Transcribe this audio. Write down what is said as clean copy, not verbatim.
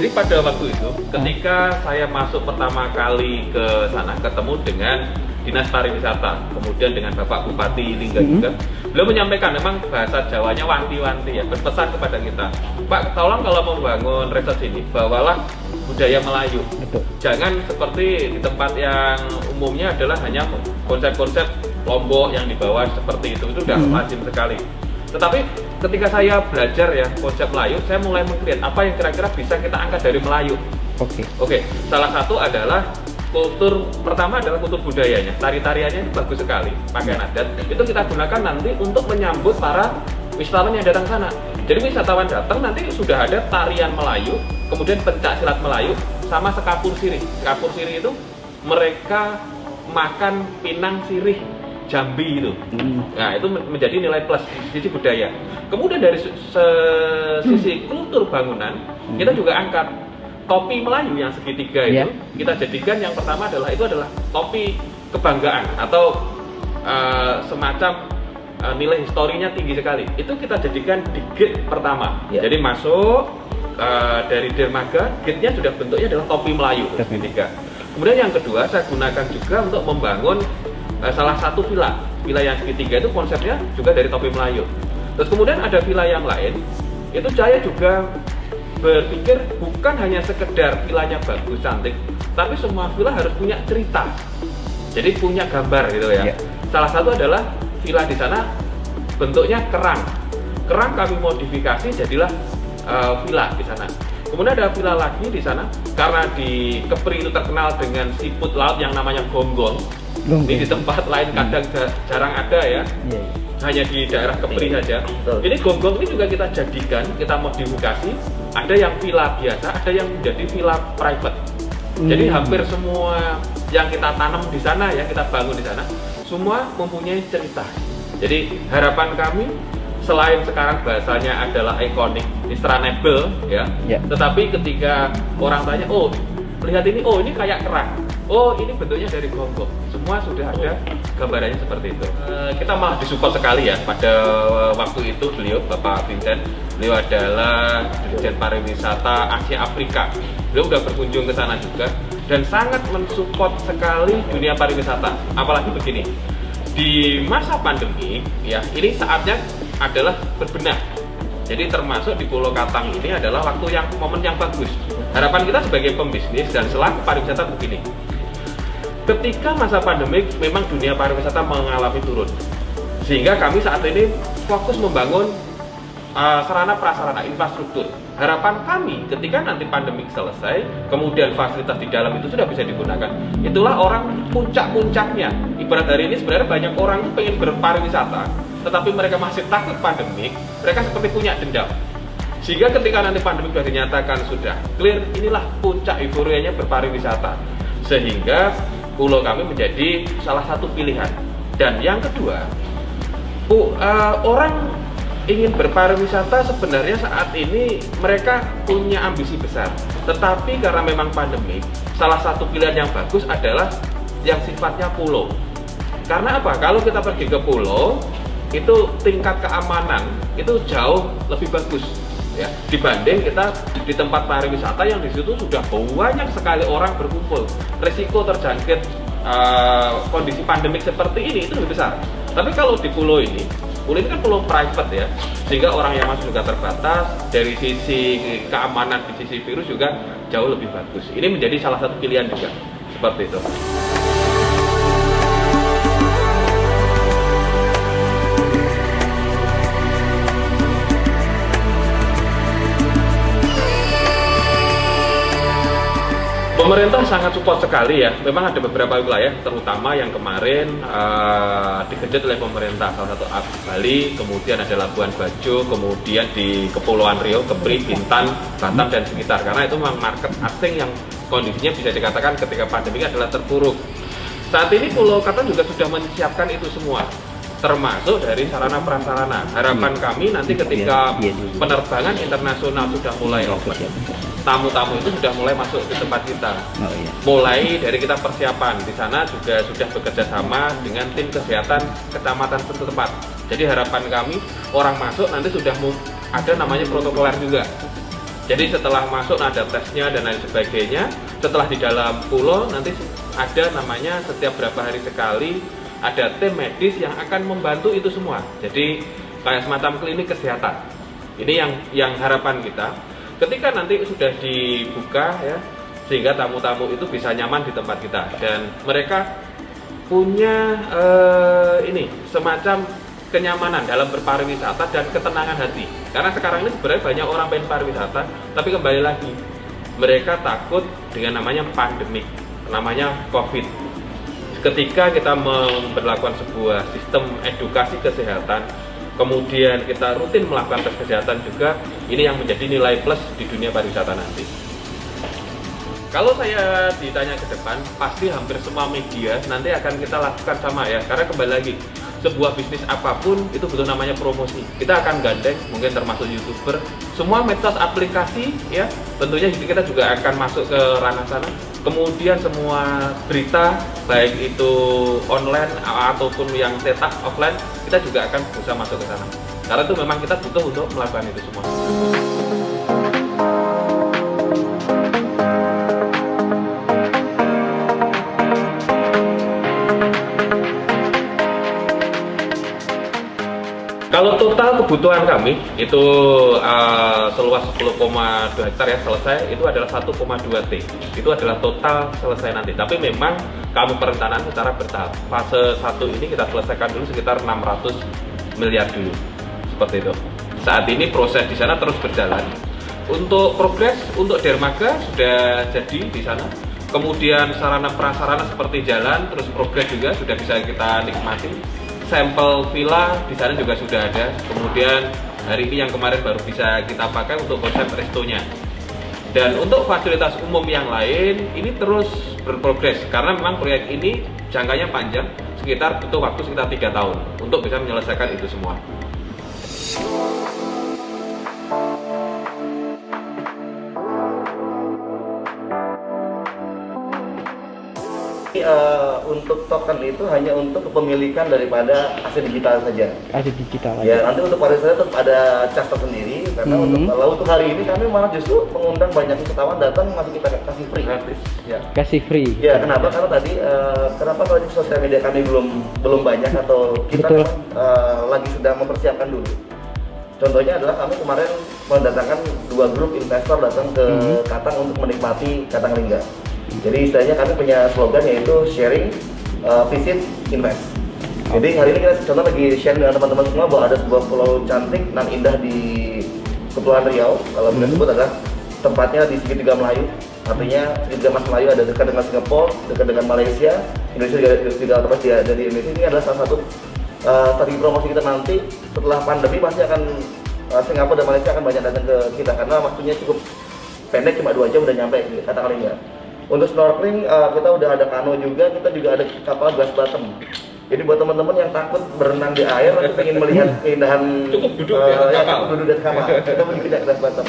Jadi pada waktu itu, ketika saya masuk pertama kali ke sana, ketemu dengan Dinas Pariwisata, kemudian dengan Bapak Bupati Lingga juga, beliau menyampaikan memang bahasa Jawanya wanti-wanti ya, berpesan kepada kita, Pak, tolong kalau membangun resort ini, bawalah budaya Melayu. Betul. Jangan seperti di tempat yang umumnya adalah hanya konsep-konsep Lombok yang dibawa seperti itu udah lazim sekali. Tetapi ketika saya belajar ya konsep Melayu, saya mulai meng-create apa yang kira-kira bisa kita angkat dari Melayu. Oke, salah satu adalah kultur, pertama adalah kultur budayanya, tari-tariannya itu bagus sekali, pakaian adat, itu kita gunakan nanti untuk menyambut para wisatawan yang datang sana. Jadi wisatawan datang nanti sudah ada tarian Melayu, kemudian pencak silat Melayu, sama sekapur sirih. Sekapur sirih itu mereka makan pinang sirih Jambi itu. Nah, itu menjadi nilai plus di sisi budaya. Kemudian dari sisi kultur bangunan, kita juga angkat topi Melayu yang segitiga itu, kita jadikan yang pertama adalah topi kebanggaan atau semacam nilai historinya tinggi sekali. Itu kita jadikan di gate pertama. Jadi masuk dari dermaga, gate-nya sudah bentuknya adalah topi Melayu segitiga. Kemudian yang kedua saya gunakan juga untuk membangun salah satu villa yang segitiga itu konsepnya juga dari topi Melayu. Terus kemudian ada villa yang lain, itu saya juga berpikir bukan hanya sekedar villanya bagus cantik, tapi semua villa harus punya cerita. Jadi punya gambar gitu ya. Salah satu adalah villa di sana bentuknya kerang. Kerang kami modifikasi jadilah villa di sana. Kemudian ada villa lagi di sana karena di Kepri itu terkenal dengan siput laut yang namanya gonggong. Ini di tempat lain kadang jarang ada ya. Hanya di daerah Kepri saja. Ini gonggong ini juga kita jadikan, kita modifikasi. Ada yang villa biasa, ada yang menjadi villa private. Jadi hampir semua yang kita tanam di sana ya, kita bangun di sana, semua mempunyai cerita. Jadi harapan kami selain sekarang bahasanya adalah ikonik, Instagramable ya, tetapi ketika orang tanya, oh lihat ini, oh ini kayak kerang, oh ini bentuknya dari gonggong, semua sudah ada gambarannya seperti itu. Kita malah disupport sekali ya pada waktu itu beliau, Bapak Vincent, beliau adalah Dirjen Pariwisata Asia Afrika. Beliau udah berkunjung ke sana juga dan sangat mensupport sekali dunia pariwisata. Apalagi begini, di masa pandemi ya, ini saatnya adalah berbenah. Jadi termasuk di Pulau Katang ini adalah momen yang bagus. Harapan kita sebagai pembisnis dan selaku pariwisata begini. Ketika masa pandemik memang dunia pariwisata mengalami turun. Sehingga kami saat ini fokus membangun sarana prasarana infrastruktur. Harapan kami ketika nanti pandemik selesai, kemudian fasilitas di dalam itu sudah bisa digunakan. Itulah orang puncak-puncaknya. Ibarat hari ini sebenarnya banyak orang itu pengen berpariwisata, tetapi mereka masih takut pandemik, mereka seperti punya dendam. Sehingga ketika nanti pandemik sudah dinyatakan sudah clear, inilah puncak euforianya berpariwisata. Sehingga pulau kami menjadi salah satu pilihan. Dan yang kedua, orang ingin berpariwisata sebenarnya saat ini mereka punya ambisi besar. Tetapi karena memang pandemi, salah satu pilihan yang bagus adalah yang sifatnya pulau. Karena apa? Kalau kita pergi ke pulau, itu tingkat keamanan itu jauh lebih bagus ya dibanding kita di tempat pariwisata yang di situ sudah banyak sekali orang berkumpul. Risiko terjangkit kondisi pandemik seperti ini itu lebih besar. Tapi kalau di pulau ini kan pulau private ya, sehingga orang yang masuk juga terbatas. Dari sisi keamanan, di sisi virus juga jauh lebih bagus. Ini menjadi salah satu pilihan juga seperti itu. Pemerintah sangat support sekali ya. Memang ada beberapa wilayah, terutama yang kemarin dikejar oleh pemerintah. Salah satu Bali, kemudian ada Labuan Bajo, kemudian di Kepulauan Riau, Kepri, Bintan, Batam dan sekitar. Karena itu memang market asing yang kondisinya bisa dikatakan ketika pandemi adalah terpuruk. Saat ini Pulau Katang juga sudah menyiapkan itu semua, termasuk dari sarana prasarana. Harapan kami nanti ketika penerbangan internasional sudah mulai open, tamu-tamu itu sudah mulai masuk ke tempat kita. Mulai dari kita persiapan di sana juga sudah bekerja sama dengan tim kesehatan kecamatan setempat. Jadi harapan kami orang masuk nanti sudah ada namanya protokoler juga. Jadi setelah masuk ada tesnya dan lain sebagainya. Setelah di dalam pulau nanti ada namanya setiap berapa hari sekali ada tim medis yang akan membantu itu semua. Jadi kayak semacam klinik kesehatan. Ini yang harapan kita. Ketika nanti sudah dibuka ya, sehingga tamu-tamu itu bisa nyaman di tempat kita dan mereka punya ini semacam kenyamanan dalam berpariwisata dan ketenangan hati. Karena sekarang ini sebenarnya banyak orang pengen pariwisata, tapi kembali lagi mereka takut dengan namanya pandemik, namanya COVID. Ketika kita memperlakukan sebuah sistem edukasi kesehatan, kemudian kita rutin melakukan tes kesehatan juga, ini yang menjadi nilai plus di dunia pariwisata nanti. Kalau saya ditanya ke depan, pasti hampir semua media nanti akan kita lakukan sama ya, karena kembali lagi sebuah bisnis apapun itu butuh namanya promosi. Kita akan gandeng, mungkin termasuk YouTuber, semua medsos, aplikasi ya, tentunya kita juga akan masuk ke ranah sana. Kemudian semua berita baik itu online ataupun yang cetak offline, kita juga akan bisa masuk ke sana. Karena itu memang kita butuh untuk melakukan itu semua. Kalau total kebutuhan kami itu seluas 10,2 hektar ya selesai, itu adalah 1,2 T. Itu adalah total selesai nanti. Tapi memang kami perencanaan secara bertahap. Fase 1 ini kita selesaikan dulu sekitar 600 miliar dulu. Seperti itu. Saat ini proses di sana terus berjalan. Untuk progres, untuk dermaga sudah jadi di sana. Kemudian sarana prasarana seperti jalan, terus progres juga sudah bisa kita nikmati. Sampel villa di sana juga sudah ada. Kemudian hari ini yang kemarin baru bisa kita pakai untuk konsep restonya. Dan untuk fasilitas umum yang lain ini terus berprogres karena memang proyek ini jangkanya panjang, sekitar butuh waktu sekitar 3 tahun untuk bisa menyelesaikan itu semua. Untuk token itu hanya untuk kepemilikan daripada aset digital saja. Aset digital Ya, aja. nanti untuk pariwisata tetap ada cas tersendiri karena untuk hari ini kami malah justru mengundang banyak wisatawan datang masih kita kasih free. Gratis. Ya. Kasih free. Ya, kenapa? Karena tadi kenapa kalau di sosial media kami belum banyak atau kita Betul. lagi sedang mempersiapkan dulu. Contohnya adalah kami kemarin mendatangkan 2 grup investor datang ke Katang untuk menikmati Katang Lingga. Jadi istilahnya kami punya slogan yaitu sharing, visit, invest. Jadi hari ini kita contoh lagi share dengan teman-teman semua bahwa ada sebuah pulau cantik dan indah di Kepulauan Riau. Kalau kita sebut adalah tempatnya di segitiga Melayu. Artinya segitiga Mas Melayu ada dekat dengan Singapura, dekat dengan Malaysia, Indonesia juga tempat ada di Indonesia. Ini adalah salah satu strategi promosi kita nanti setelah pandemi pasti akan Singapura dan Malaysia akan banyak datang ke kita karena waktunya cukup pendek, cuma 2 jam udah nyampe di Katang Lingga. Untuk snorkeling kita udah ada kano juga, kita juga ada kapal glass bottom. Jadi buat teman-teman yang takut berenang di air atau pengen melihat keindahan Cukup duduk di atas kapal. cukup duduk di atas kapal. Kita mau bikin glass bottom.